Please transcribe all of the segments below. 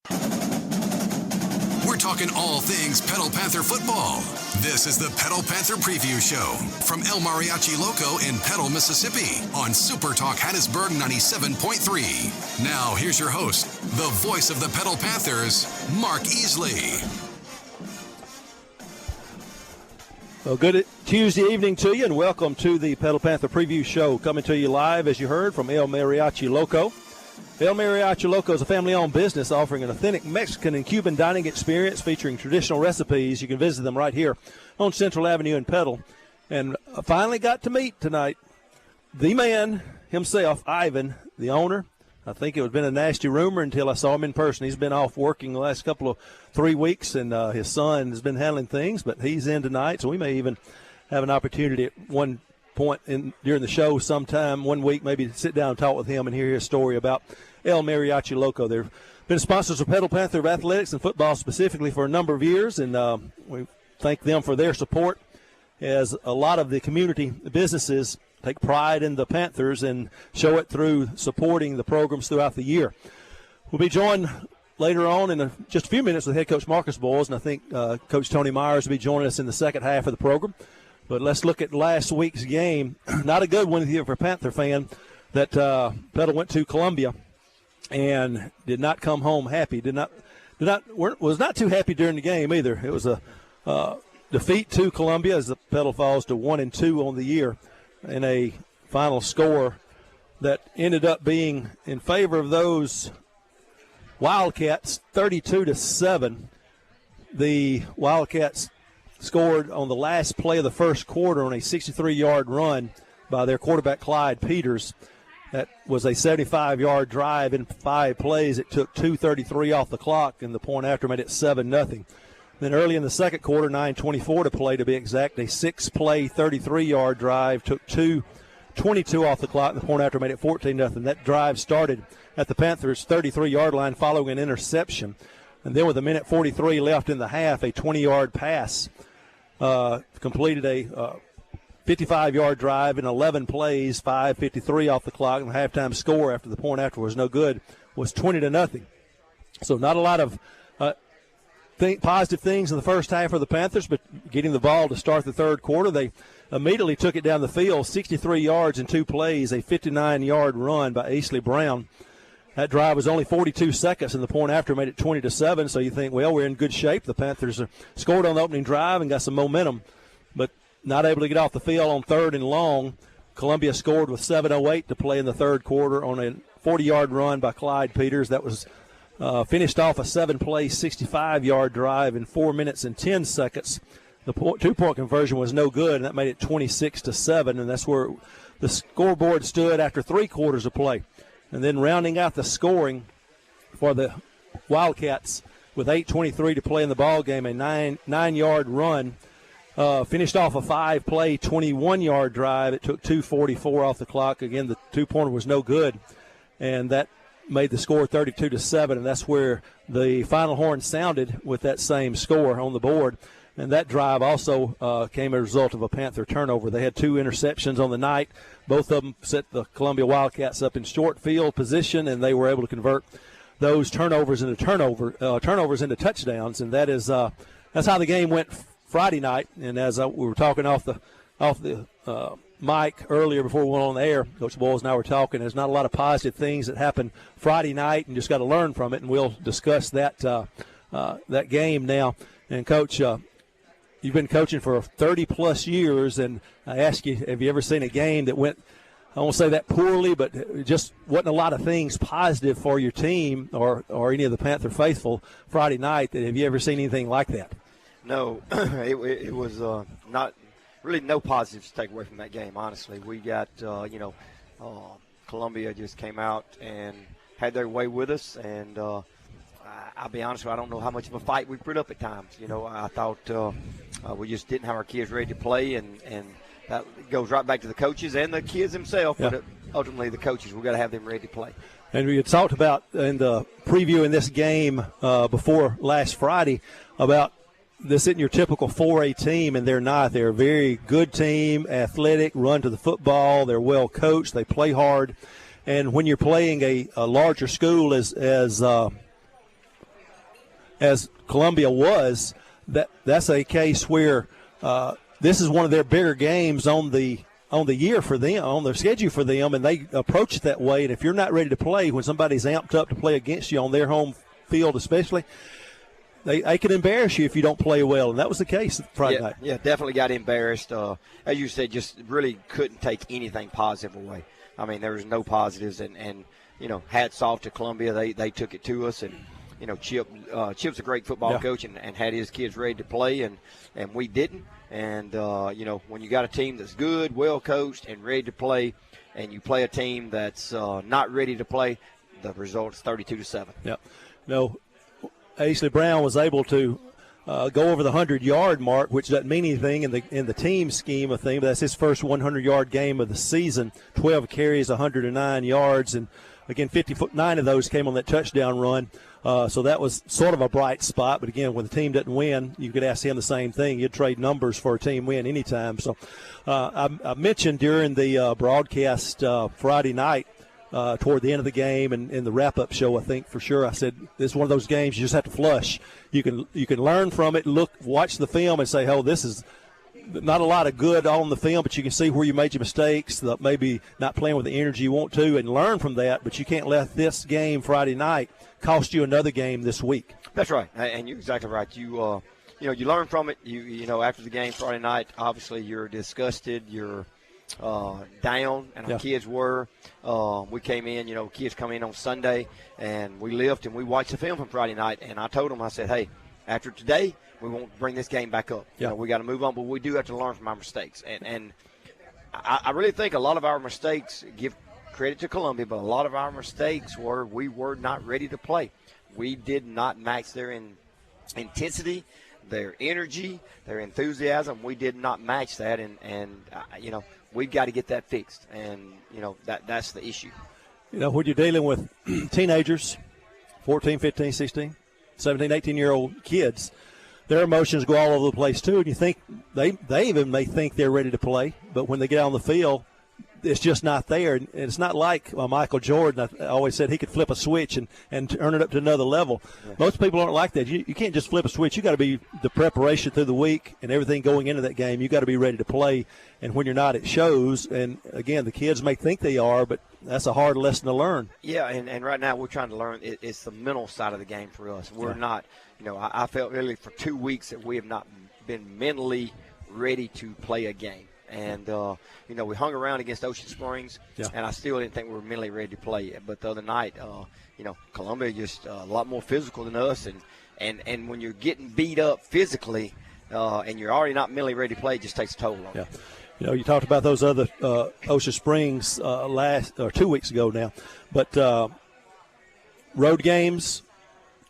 We're talking all things Petal Panther football. This is the Petal Panther Preview Show from El Mariachi Loco in Petal, Mississippi on SuperTalk Hattiesburg 97.3. Now, here's your host, the voice of the Petal Panthers, Mark Easley. Well, good Tuesday evening to you, and welcome to the Petal Panther Preview Show, coming to you live, as you heard, from El Mariachi Loco. El Mariachi Loco is a family-owned business offering an authentic Mexican and Cuban dining experience featuring traditional recipes. You can visit them right here on Central Avenue in Petal. And I finally got to meet tonight the man himself, Ivan, the owner. I think it had been a nasty rumor until I saw him in person. He's been off working the last 3 weeks, and his son has been handling things, but he's in tonight, so we may even have an opportunity at one point during the show sometime, 1 week, maybe to sit down and talk with him and hear his story about El Mariachi Loco. They've been sponsors of Petal Panther athletics and football specifically for a number of years, and we thank them for their support, as a lot of the community businesses take pride in the Panthers and show it through supporting the programs throughout the year. We'll be joined later on in just a few minutes with head coach Marcus Boyles, and I think Coach Tony Myers will be joining us in the second half of the program. But let's look at last week's game. Not a good one here for a Panther fan. That Petal went to Columbia and did not come home happy. Was not too happy during the game either. It was a defeat to Columbia as the Petal falls to 1-2 on the year in a final score that ended up being in favor of those Wildcats, 32-7. The Wildcats scored on the last play of the first quarter on a 63-yard run by their quarterback, Clyde Peters. That was a 75-yard drive in 5 plays. It took 2:33 off the clock, and the point after made it 7-0. Then early in the second quarter, 9:24 to play to be exact, a 6-play, 33-yard drive took 2:22 off the clock, and the point after made it 14-0. That drive started at the Panthers' 33-yard line following an interception. And then with 1:43 left in the half, a 20-yard pass completed a 55-yard drive in 11 plays, 5:53 off the clock, and the halftime score after the point after was no good was 20-0. So not a lot of positive things in the first half for the Panthers, but getting the ball to start the third quarter, they immediately took it down the field, 63 yards in 2 plays, a 59-yard run by Easley Brown. That drive was only 42 seconds, and the point after made it 20-7. So you think, well, we're in good shape. The Panthers scored on the opening drive and got some momentum, but not able to get off the field on 3rd and long. Columbia scored with 7:08 to play in the third quarter on a 40-yard run by Clyde Peters. That was finished off a 7-play, 65-yard drive in 4 minutes and 10 seconds. The 2-point conversion was no good, and that made it 26-7, and that's where the scoreboard stood after 3 quarters of play. And then rounding out the scoring for the Wildcats with 8:23 to play in the ball game, a 9-yard run. Finished off a 5-play, 21-yard drive. It took 2:44 off the clock. Again, the 2-pointer was no good, and that made the score 32-7, and that's where the final horn sounded with that same score on the board. And that drive also came as a result of a Panther turnover. They had 2 interceptions on the night. Both of them set the Columbia Wildcats up in short field position, and they were able to convert those turnovers into touchdowns. And that is that's how the game went Friday night. And as we were talking off the mic earlier before we went on the air, Coach Boyles and I were talking, there's not a lot of positive things that happened Friday night, and just got to learn from it. And we'll discuss that game now. And Coach, you've been coaching for 30-plus years, and I ask you, have you ever seen a game that went, I won't say that poorly, but it just wasn't a lot of things positive for your team or any of the Panther faithful Friday night? Have you ever seen anything like that? No, it was not really no positives to take away from that game, honestly. We got, Columbia just came out and had their way with us, and I'll be honest with you, I don't know how much of a fight we put up at times. I thought we just didn't have our kids ready to play, and that goes right back to the coaches and the kids themselves, yeah. But ultimately the coaches, we've got to have them ready to play. And we had talked about in the preview in this game before last Friday about this isn't your typical 4A team, and they're not. They're a very good team, athletic, run to the football. They're well coached. They play hard. And when you're playing a larger school as as Columbia was, that's a case where this is one of their bigger games on the year for them, on their schedule for them, and they approach it that way. And if you're not ready to play when somebody's amped up to play against you on their home field especially, they can embarrass you if you don't play well, and that was the case Friday night. Yeah, definitely got embarrassed. As you said, just really couldn't take anything positive away. I mean, there was no positives, and hats off to Columbia. They took it to us, and Chip's a great football coach and had his kids ready to play, and we didn't. And when you got a team that's good, well coached, and ready to play, and you play a team that's not ready to play, the result is 32-7. Yeah, Easley Brown was able to go over the 100-yard mark, which doesn't mean anything in the team scheme of things. But that's his first 100-yard game of the season. 12 carries, 109 yards, and again, 59 of those came on that touchdown run. So that was sort of a bright spot. But again, when the team doesn't win, you could ask him the same thing. You'd trade numbers for a team win anytime. So I mentioned during the broadcast Friday night, toward the end of the game and in the wrap-up show, I think for sure, I said this is one of those games you just have to flush. You can learn from it, watch the film, and say, "Oh, this is not a lot of good on the film," but you can see where you made your mistakes, maybe not playing with the energy you want to, and learn from that. But you can't let this game Friday night cost you another game this week. That's right, and you're exactly right. You learn from it. You after the game Friday night, obviously you're disgusted. You're down, and our kids were. We came in, kids come in on Sunday, and we left and we watched the film from Friday night. And I told them, I said, hey, after today, we won't bring this game back up. Yeah. We got to move on, but we do have to learn from our mistakes. And I really think a lot of our mistakes, give credit to Columbia, but a lot of our mistakes were we were not ready to play. We did not match their intensity, their energy, their enthusiasm. We did not match that, and we've got to get that fixed, and that's the issue. When you're dealing with teenagers, 14, 15, 16, 17, 18-year-old kids, their emotions go all over the place too, and you think they even may think they're ready to play, but when they get on the field, it's just not there. And it's not like Michael Jordan. I always said he could flip a switch and turn it up to another level. Yeah. Most people aren't like that. You can't just flip a switch. You got to be the preparation through the week and everything going into that game. You got to be ready to play. And when you're not, it shows. And again, the kids may think they are, but that's a hard lesson to learn. Yeah, and right now we're trying to learn. It's the mental side of the game for us. We're not. I felt really for 2 weeks that we have not been mentally ready to play a game. And, we hung around against Ocean Springs, and I still didn't think we were mentally ready to play it. But the other night, Columbia just a lot more physical than us. And when you're getting beat up physically and you're already not mentally ready to play, it just takes a toll on you. You talked about those other Ocean Springs 2 weeks ago now. But road games,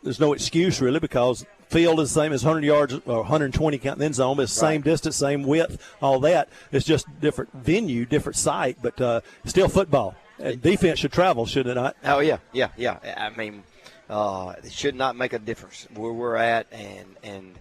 there's no excuse really because – field is the same as 100 yards or 120 counting the end zone. It's same distance, same width, all that. It's just different venue, different site, but still football. And defense should travel, should it not? Oh, yeah. I mean, it should not make a difference where we're at. And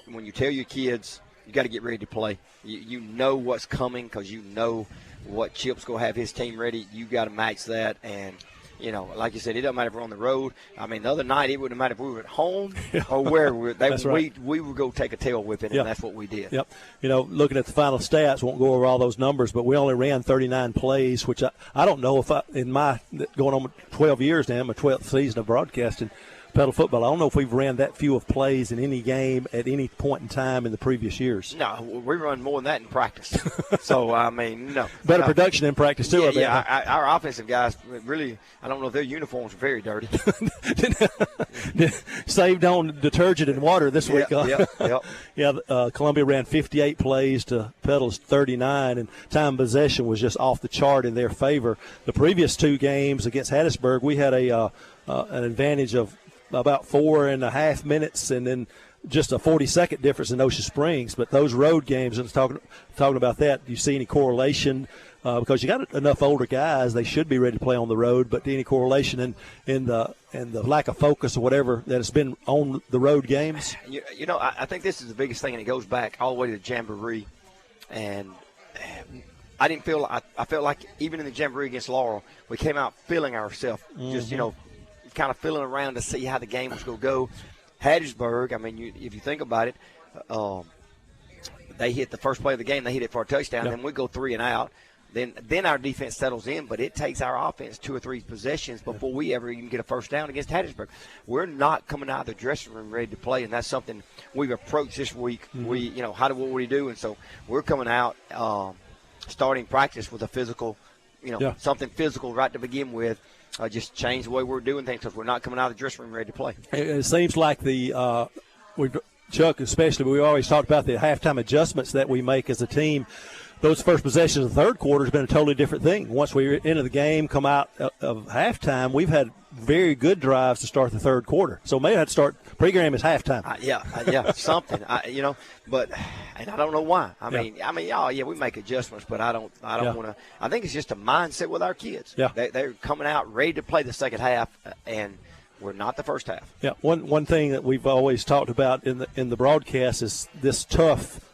when you tell your kids you got to get ready to play, you know what's coming because you know what Chip's going to have his team ready. You got to match that. And like you said, it doesn't matter if we're on the road. I mean, the other night, it wouldn't matter if we were at home or where we were. That's right. We would go take a tail whipping, and that's what we did. Yep. Looking at the final stats, won't go over all those numbers, but we only ran 39 plays, which I don't know if in my going on 12 years now, my 12th season of broadcasting Petal Football, I don't know if we've ran that few of plays in any game at any point in time in the previous years. No, we run more than that in practice. So, I mean, no. Better production in practice, too. Our offensive guys really, I don't know if their uniforms are very dirty. Saved on detergent and water this week. Yep. Columbia ran 58 plays to Petal's 39, and time possession was just off the chart in their favor. The previous two games against Hattiesburg, we had an advantage of about 4.5 minutes, and then just a 40-second difference in Ocean Springs. But those road games, and talking about that, do you see any correlation? Because you got enough older guys, they should be ready to play on the road. But any correlation in the lack of focus or whatever that has been on the road games? I think this is the biggest thing, and it goes back all the way to the Jamboree. And I didn't feel – I felt like even in the Jamboree against Laurel, we came out feeling ourselves, just, kind of feeling around to see how the game was going to go. Hattiesburg, I mean, if you think about it, they hit the first play of the game. They hit it for a touchdown. Yeah. Then we go 3 and out. Then our defense settles in, but it takes our offense 2 or 3 possessions before we ever even get a first down against Hattiesburg. We're not coming out of the dressing room ready to play, and that's something we've approached this week. Mm-hmm. What do we do? And so we're coming out starting practice with a physical, something physical right to begin with. Just change the way we're doing things because we're not coming out of the dressing room ready to play. It seems like Chuck especially, we always talked about the halftime adjustments that we make as a team. Those first possessions of the third quarter has been a totally different thing. Once we enter the game, come out of halftime, we've had very good drives to start the third quarter. So maybe I have to start pregame as halftime. Something. But I don't know why. I mean, we make adjustments, but I don't want to. I think it's just a mindset with our kids. Yeah, they're coming out ready to play the second half, and we're not the first half. Yeah, one thing that we've always talked about in the broadcast is this tough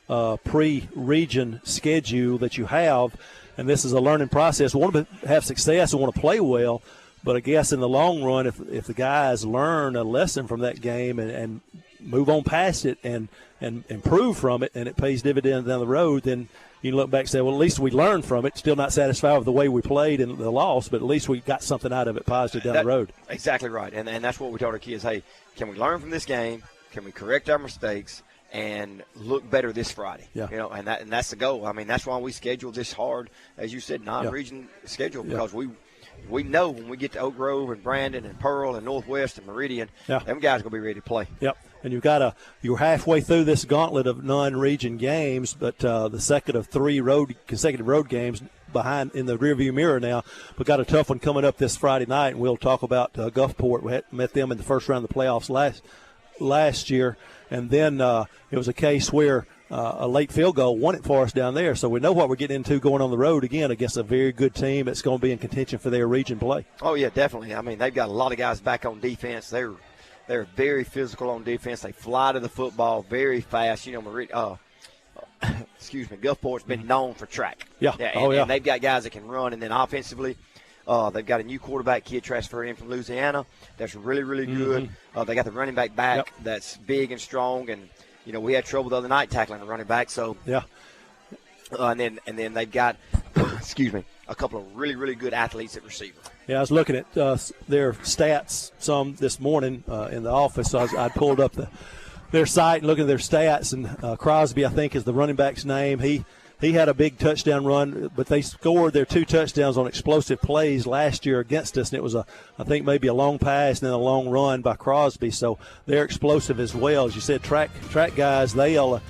pre-region schedule that you have, and this is a learning process. We want to have success and want to play well, but I guess in the long run, if the guys learn a lesson from that game and move on past it and improve from it, and it pays dividends down the road, then you can look back and say, well, at least we learned from it. Still not satisfied with the way we played and the loss, but at least we got something out of it positive down the road. Exactly right, and that's what we told our kids. Hey, can we learn from this game? Can we correct our mistakes and look better this Friday? Yeah. And that's the goal. I mean, that's why we schedule this hard, as you said, non-region schedule, because we know when we get to Oak Grove and Brandon and Pearl and Northwest and Meridian, them guys are going to be ready to play. Yep. And you're halfway through this gauntlet of non-region games, but the second of 3 consecutive road games behind in the rearview mirror now. But got a tough one coming up this Friday night, and we'll talk about Gulfport. We met them in the first round of the playoffs last year, and then it was a case where a late field goal won it for us down there. So we know what we're getting into going on the road again against a very good team that's going to be in contention for their region play. Oh, yeah, definitely. I mean, they've got a lot of guys back on defense. They're very physical on defense. They fly to the football very fast. Gulfport's been known for track. And they've got guys that can run. And then offensively, they've got a new quarterback kid transfer in from Louisiana that's really, really good. They got the running back that's big and strong. And, we had trouble the other night tackling the running back. So and then they've got, a couple of really, really good athletes at receiver. Yeah, I was looking at their stats some this morning in the office. So I pulled up their site and looking at their stats. And Crosby, I think, is the running back's name. He had a big touchdown run, but they scored their 2 touchdowns on explosive plays last year against us, and it was I think maybe a long pass and then a long run by Crosby. So they're explosive as well. As you said, track guys, they will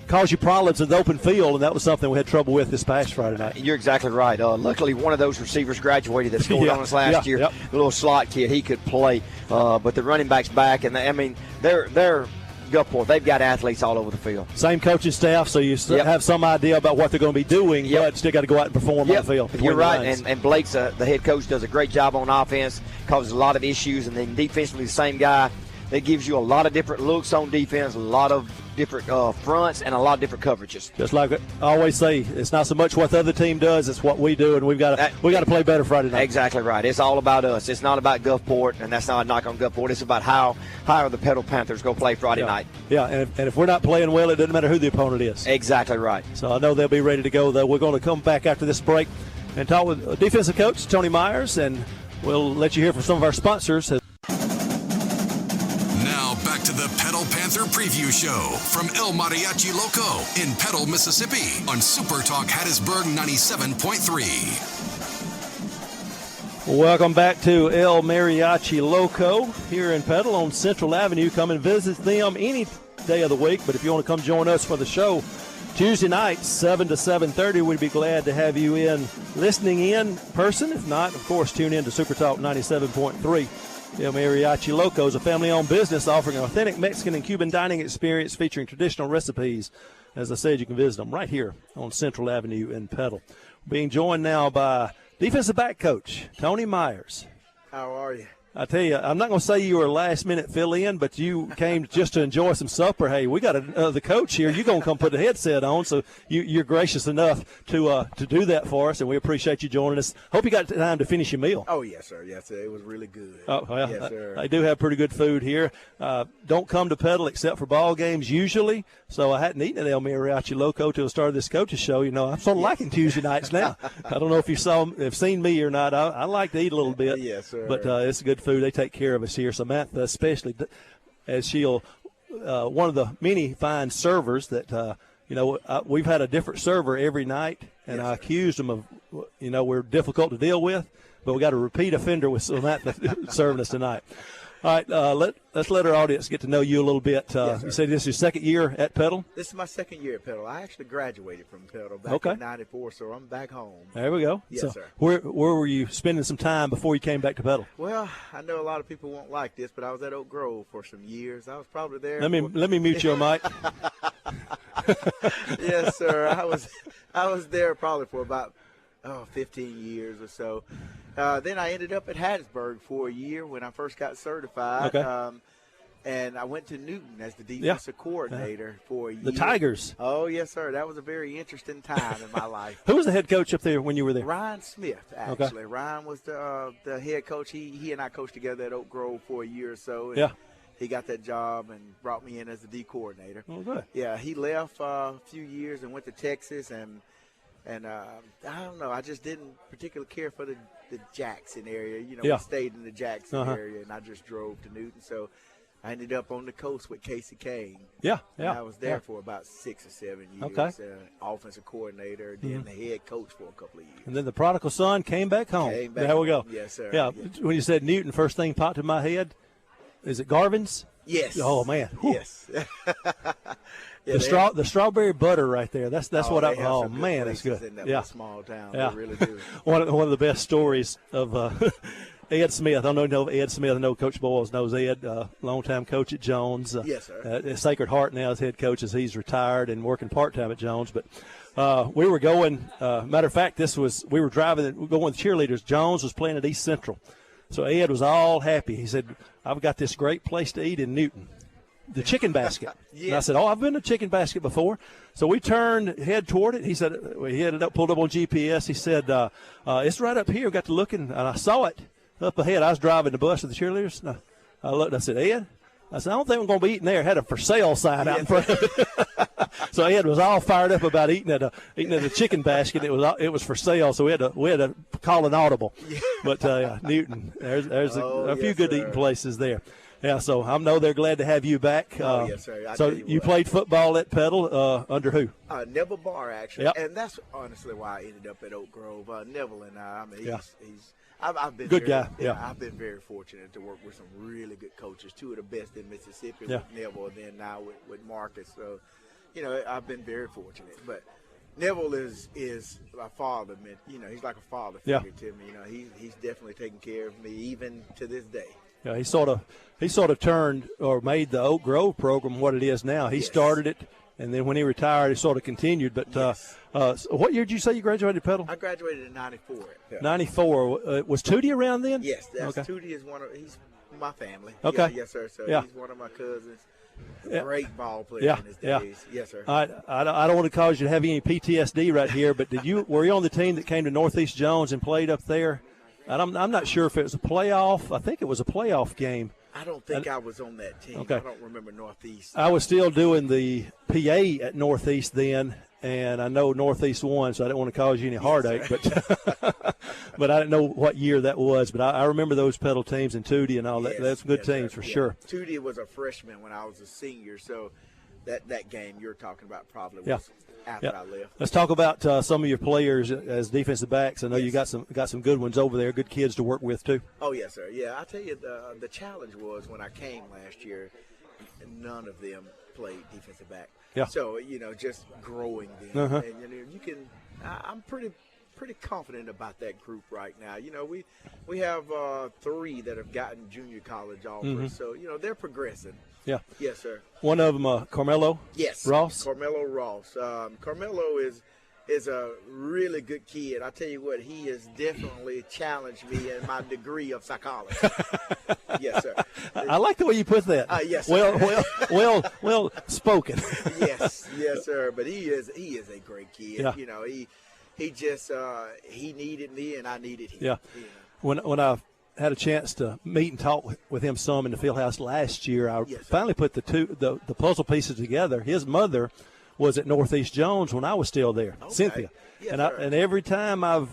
cause you problems in the open field, and that was something we had trouble with this past Friday night. You're exactly right. Luckily, one of those receivers graduated that scored on us last year. The little slot kid, he could play, but the running back's back, and they're Gulfport. They've got athletes all over the field. Same coaching staff, so you have some idea about what they're going to be doing, but still got to go out and perform on the field. You're right, and Blake's the head coach does a great job on offense, causes a lot of issues, and then defensively the same guy. That gives you a lot of different looks on defense, a lot of different fronts, and a lot of different coverages. Just like I always say, it's not so much what the other team does; it's what we do, and we got to play better Friday night. Exactly right. It's all about us. It's not about Gulfport, and that's not a knock on Gulfport. It's about how are the Petal Panthers going to play Friday night. Yeah, and if we're not playing well, it doesn't matter who the opponent is. Exactly right. So I know they'll be ready to go, though. We're going to come back after this break and talk with defensive coach Tony Myers, and we'll let you hear from some of our sponsors. Back to the Petal Panther Preview Show from El Mariachi Loco in Petal, Mississippi on SuperTalk Hattiesburg 97.3. Welcome back to El Mariachi Loco here in Petal on Central Avenue. Come and visit them any day of the week, but if you want to come join us for the show Tuesday night, 7 to 7:30, we'd be glad to have you listening in person. If not, of course, tune in to SuperTalk 97.3. El Mariachi Loco is a family-owned business offering an authentic Mexican and Cuban dining experience featuring traditional recipes. As I said, you can visit them right here on Central Avenue in Petal. Being joined now by defensive back coach Tony Myers. How are you? I tell you, I'm not going to say you were a last-minute fill-in, but you came just to enjoy some supper. Hey, we got the coach here. You're going to come put the headset on, so you're gracious enough to do that for us, and we appreciate you joining us. Hope you got time to finish your meal. Oh, yes, sir. Yes, sir. It was really good. Oh, well, yes, sir. They do have pretty good food here. Don't come to Petal except for ball games usually, so I hadn't eaten at El Mariachi Loco till the start of this coach's show. You know, I'm sort of liking Tuesday nights now. I don't know if you have seen me or not. I like to eat a little bit. Yes, sir. But it's good food. They take care of us here. Samantha, especially, as she'll one of the many fine servers that we've had a different server every night, and yes, I accused them of we're difficult to deal with, but we got a repeat offender with Samantha serving us tonight. All right, let's let our audience get to know you a little bit. Yes, you said this is your second year at Petal? This is my second year at Petal. I actually graduated from Petal back in '94, so I'm back home. There we go. Yes, so sir. Where were you spending some time before you came back to Petal? Well, I know a lot of people won't like this, but I was at Oak Grove for some years. I was probably there. Let me mute your mic. Yes, sir. I was there probably for about 15 years or so. Then I ended up at Hattiesburg for a year when I first got certified. Okay. And I went to Newton as the defensive coordinator for a year. The Tigers. Oh, yes, sir. That was a very interesting time in my life. Who was the head coach up there when you were there? Ryan Smith, actually. Okay. Ryan was the head coach. He and I coached together at Oak Grove for a year or so. And he got that job and brought me in as the D coordinator. Oh, good. Yeah, he left a few years and went to Texas, and I don't know, I just didn't particularly care for the Jackson area. We stayed in the Jackson area, and I just drove to Newton. So I ended up on the coast with Casey Kane. Yeah. I was there for about 6 or 7 years. Okay. Offensive coordinator, then the head coach for a couple of years. And then the prodigal son came back home. There we go. Yes, sir. Yeah. Yes. When you said Newton, first thing popped in my head, is it Garvin's? Yes. Oh, man. Whew. Yes. The strawberry butter right there. That's what I. Oh man, that's good. In that small town. They really do. one of the best stories of Ed Smith. I don't know Ed Smith. I know Coach Boyles knows Ed, longtime coach at Jones. Yes, sir. Sacred Heart now is head coach as he's retired and working part time at Jones. But we were going. Matter of fact, we were driving going with cheerleaders. Jones was playing at East Central, so Ed was all happy. He said, "I've got this great place to eat in Newton." The Chicken Basket. Yes. And I said, I've been to Chicken Basket before. So we head toward it. He said, he pulled up on GPS. He said, it's right up here. Got to looking, and I saw it up ahead. I was driving the bus with the cheerleaders. And I looked, and I said, Ed? I said, I don't think we're going to be eating there. Had a for sale sign out in front of it. So Ed was all fired up about eating at a Chicken Basket. It was for sale, so we had to call an audible. Yeah. But Newton, there's a few good eating places there. Yeah, so I know they're glad to have you back. Yes, sir. You played football at Petal under who? Neville Barr, actually. Yep. And that's honestly why I ended up at Oak Grove. Neville and I mean, I've been good guy. Yeah, I've been very fortunate to work with some really good coaches, two of the best in Mississippi with Neville, and then now with Marcus. So, I've been very fortunate. But Neville is my father. He's like a father figure to me. He's definitely taking care of me even to this day. Yeah, he sort of turned or made the Oak Grove program what it is now. He started it, and then when he retired, he sort of continued. But what year did you say you graduated Petal? I graduated in '94. 94. Was Tootie around then? Yes, Tootie is he's my family. Okay. Yes, sir. So he's one of my cousins. Great ball player in his days. Yes, sir. I don't want to cause you to have any PTSD right here, but were you on the team that came to Northeast Jones and played up there? And I'm not sure if it was a playoff. I think it was a playoff game. I don't think I was on that team. Okay. I don't remember Northeast. I was still doing the PA at Northeast then, and I know Northeast won, so I didn't want to cause you any heartache. But I didn't know what year that was. But I remember those Petal teams and Tootie and all that. That's good teams for sure. Tootie was a freshman when I was a senior, so that game you're talking about probably was after I left. Let's talk about some of your players as defensive backs. I know you got some good ones over there, good kids to work with too. Oh yes, sir. Yeah, I tell you, the challenge was when I came last year, none of them played defensive back. Yeah. So just growing them, and you can. I'm pretty confident about that group right now. We have 3 that have gotten junior college offers, so they're progressing. Yeah. Yes, sir. One of them, Carmelo. Yes. Ross. Carmelo Ross. Carmelo is is a really good kid. I tell you what, he has definitely challenged me in my degree of psychology. Yes, sir. I like the way you put that. Yes, sir. Well spoken. Yes, sir. But he is a great kid. Yeah. You know, he just he needed me and I needed him. Yeah. You know. When I had a chance to meet and talk with him some in the field house last year, I finally put the puzzle pieces together. His mother was at Northeast Jones when I was still there, Okay. Cynthia. Yes, And every time I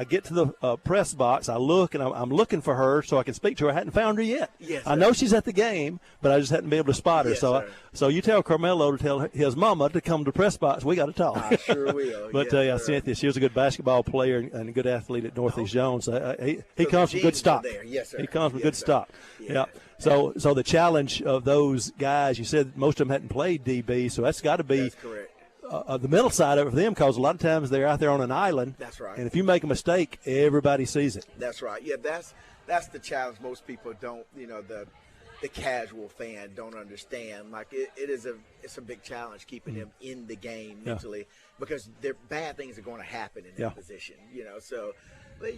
get to the press box, I look, and I'm looking for her so I can speak to her. I hadn't found her yet. Yes, I know she's at the game, but I just hadn't been able to spot her. Yes, so sir. so you tell Carmelo to tell his mama to come to the press box. We got to talk. I sure will. But yes, sir. Cynthia, she was a good basketball player and a good athlete at Northeast Jones. He So comes the from good genes are stock. there. Yes, sir. He comes from Yes, good sir. stock. Yeah. So the challenge of those guys, you said most of them hadn't played DB, so that's got to be That's correct. The mental side of it for them, because a lot of times they're out there on an island. That's right. And if you make a mistake, everybody sees it. That's right. Yeah, that's the challenge. Most people don't, the casual fan don't understand. Like it's a big challenge keeping them in the game mentally because bad things are going to happen in that position. So. But,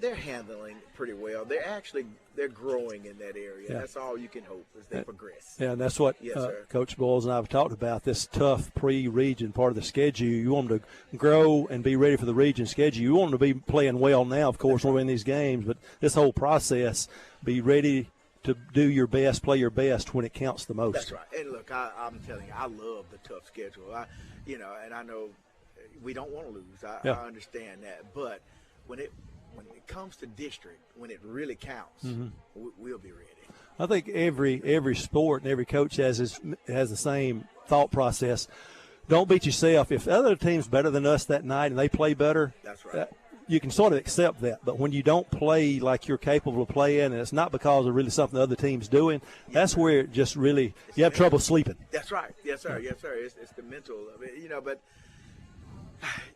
they're handling pretty well. They're growing in that area. Yeah. That's all you can hope is they progress. Yeah, and that's what Yes, sir. Coach Boyles and I have talked about, this tough pre-region part of the schedule. You want them to grow and be ready for the region schedule. You want them to be playing well now, of course, when we win these games. But this whole process, be ready to do your best, play your best when it counts the most. That's right. And, look, I'm telling you, I love the tough schedule. And I know we don't want to lose. I understand that. But when it comes to district, when it really counts, we'll be ready. I think every sport and every coach has the same thought process. Don't beat yourself. If the other team's better than us that night and they play better, that's right. You can sort of accept that. But when you don't play like you're capable of playing, and it's not because of really something the other team's doing, that's where it just really you have trouble sleeping. That's right. Yes, sir. Yes, sir. It's the mental of it, but.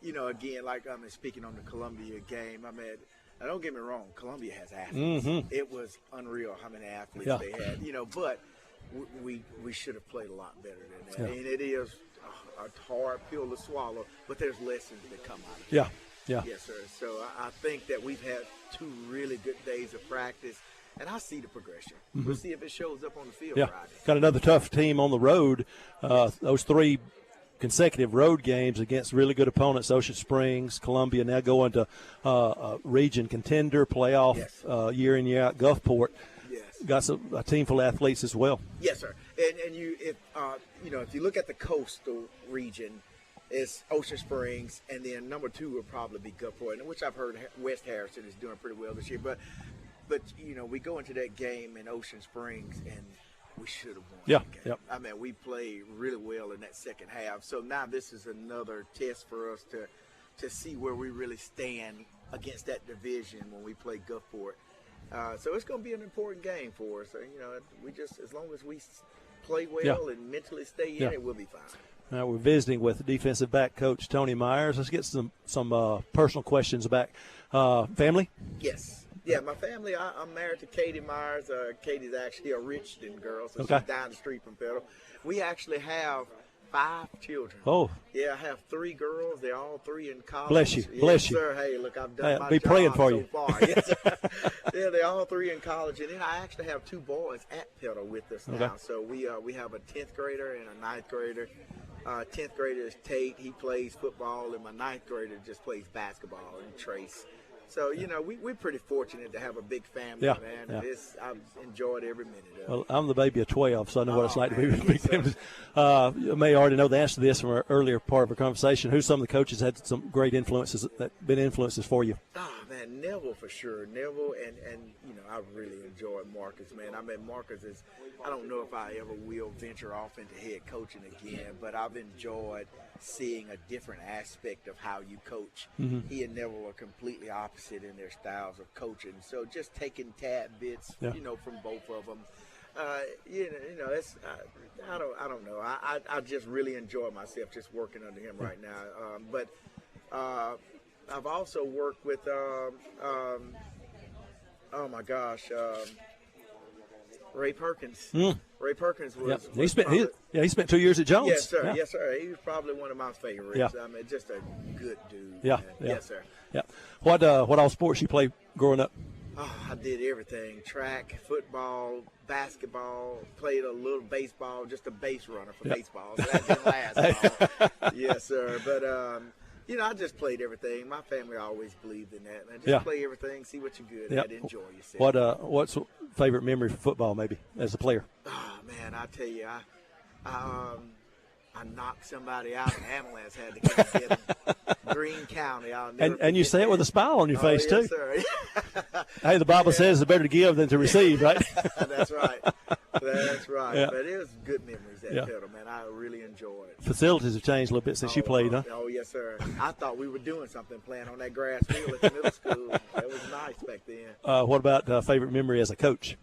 Again, like speaking on the Columbia game, now don't get me wrong, Columbia has athletes. It was unreal how many athletes they had, but we should have played a lot better than that. And it is a hard pill to swallow, but there's lessons that come out of it. Yeah. Yes, sir. So I think that we've had 2 really good days of practice, and I see the progression. We'll see if it shows up on the field Friday. Got another tough team on the road. Those 3 consecutive road games against really good opponents, Ocean Springs, Columbia, now going to region contender, playoff year in, year out, Gulfport. Yes. Got a team full of athletes as well. Yes, sir. And if you look at the coastal region, it's Ocean Springs, and then number 2 will probably be Gulfport, which I've heard West Harrison is doing pretty well this year. But we go into that game in Ocean Springs and we should have won that game. Yep. We played really well in that second half. So now this is another test for us to see where we really stand against that division when we play Gulfport. So it's going to be an important game for us. We just, as long as we play well and mentally stay in it, we'll be fine. Now we're visiting with defensive back coach Tony Myers. Let's get some personal questions back. Family? Yes. Yeah, my family, I'm married to Katie Myers. Katie's actually a Richton girl, so she's down the street from Petal. We actually have 5 children. Oh. Yeah, I have 3 girls. They're all 3 in college. Bless you. Yes, Bless you. Sir. Hey, look, I've done my be job praying for so you. far. Yes, sir. Yeah, they're all 3 in college. And then I actually have 2 boys at Petal with us now. So we have a 10th grader and a 9th grader. 10th grader is Tate. He plays football, and my 9th grader just plays basketball, and Trace. So, we're pretty fortunate to have a big family, man. Yeah. I've enjoyed every minute of it. Well, I'm the baby of 12, so I know what it's like to be with big Yes, families. You may already know the answer to this from our earlier part of our conversation. Who's some of the coaches had some great influences for you? Man, Neville for sure. Neville and I really enjoyed Marcus, man. Marcus is, I don't know if I ever will venture off into head coaching again, but I've enjoyed seeing a different aspect of how you coach. He and Neville are completely opposite in their styles of coaching. So just taking tad bits, from both of them. It's I don't know. I just really enjoy myself just working under him right now. But I've also worked with oh my gosh, Ray Perkins. Mm. Ray Perkins was. He spent 2 years at Jones. Yes, sir. Yes, sir. He was probably one of my favorites. Yeah. I mean, just a good dude. Yeah. Man. Yeah. Yes, sir. Yeah. What all sports you played growing up? Oh, I did everything: track, football, basketball. Played a little baseball, just a base runner for baseball. So that didn't last long. Yes, sir. But I just played everything. My family always believed in that. And just play everything, see what you're good at, enjoy yourself. What's favorite memory for football, maybe, as a player? Oh, man, I tell you, I knocked somebody out. An ambulance had to come get him. Green County. And you say it with a smile on your face, yes, too. Sir. Hey, the Bible says it's better to give than to receive, right? That's right. That's right. Yeah. But it was good memories at Petal, man. I really enjoyed it. Facilities have changed a little bit since you played, huh? Oh, yes, sir. I thought we were doing something playing on that grass field at the middle school. That was nice back then. What about favorite memory as a coach?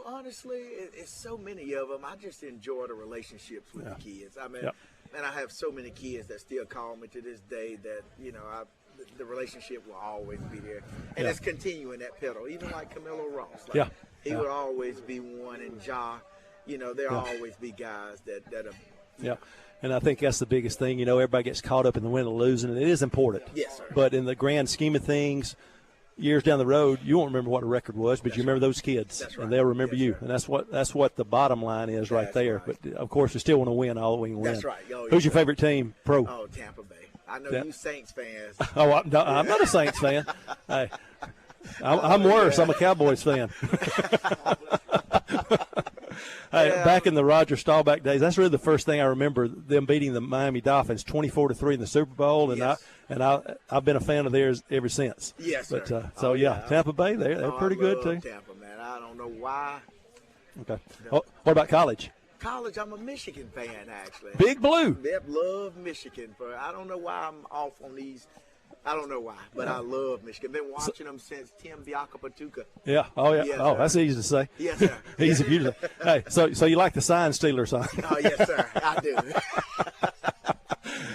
Honestly, it's so many of them. I just enjoy the relationships with the kids. I mean, and I have so many kids that still call me to this day that, the relationship will always be there. And it's continuing at Petal, even like Camilo Ross. He would always be one, and Ja, there'll always be guys that are. Yeah. And I think that's the biggest thing. Everybody gets caught up in the win and losing, and it is important. Yes, sir. But in the grand scheme of things, years down the road, you won't remember what a record was, but you remember those kids, and they'll remember you. And that's what the bottom line is right there. Right. But, of course, we still want to win all we can win. That's right. Who's your favorite team, pro? Oh, Tampa Bay. I know you Saints fans. Oh, I'm not a Saints fan. Hey, I'm worse. I'm a Cowboys fan. Hey, back in the Roger Staubach days, that's really the first thing I remember, them beating the Miami Dolphins 24-3 in the Super Bowl, and I've been a fan of theirs ever since. Yes, sir. But Tampa Bay, they're pretty good too. Tampa, man, I don't know why. Okay. What about college? College, I'm a Michigan fan, actually. Big Blue. Yep, love Michigan. I don't know why I'm off on these. I don't know why, but I love Michigan. Been watching them since Tim Biakapatuka. Yeah. Oh, yeah. Yes, that's easy to say. Yes, sir. Easy for you to say. Hey, so you like the Sign Stealers, huh? Oh, yes, sir. I do.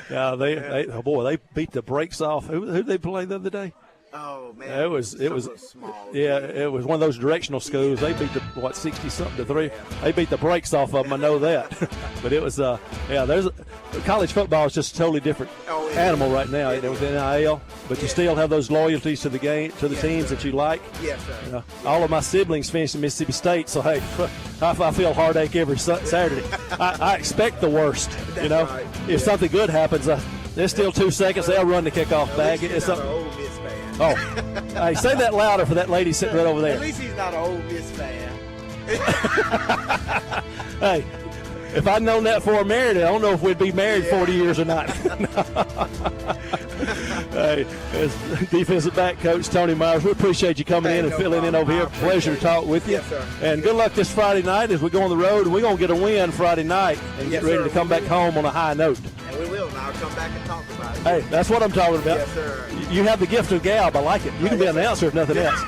Yeah, they beat the brakes off. Who did they play the other day? Oh, man. It was small. Yeah, it was one of those directional schools. They beat 60-something to 3. Yeah. They beat the brakes off of them. I know that. But it was there's college football is just a totally different animal right now. With NIL, but you still have those loyalties to the game, to the teams that you like. Yes, sir. All of my siblings finished in Mississippi State, so hey, I feel heartache every Saturday. I expect the worst. Right. If something good happens, there's still 2 seconds. They'll run the kickoff bag. It's something. Ole Miss fan. Oh, hey, say that louder for that lady sitting right over there. At least he's not an Ole Miss fan. Hey, if I'd known that before I married, I don't know if we'd be married 40 years or not. Hey, as defensive back coach Tony Myers, we appreciate you coming in and filling in over here. Pleasure to talk with you. Yes, sir. And good luck this Friday night as we go on the road. And we're going to get a win Friday night and get ready to come back home on a high note. And we will. And I'll come back and talk about it. Hey, that's what I'm talking about. Yes, sir. You have the gift of gab. I like it. You can be an announcer if nothing else.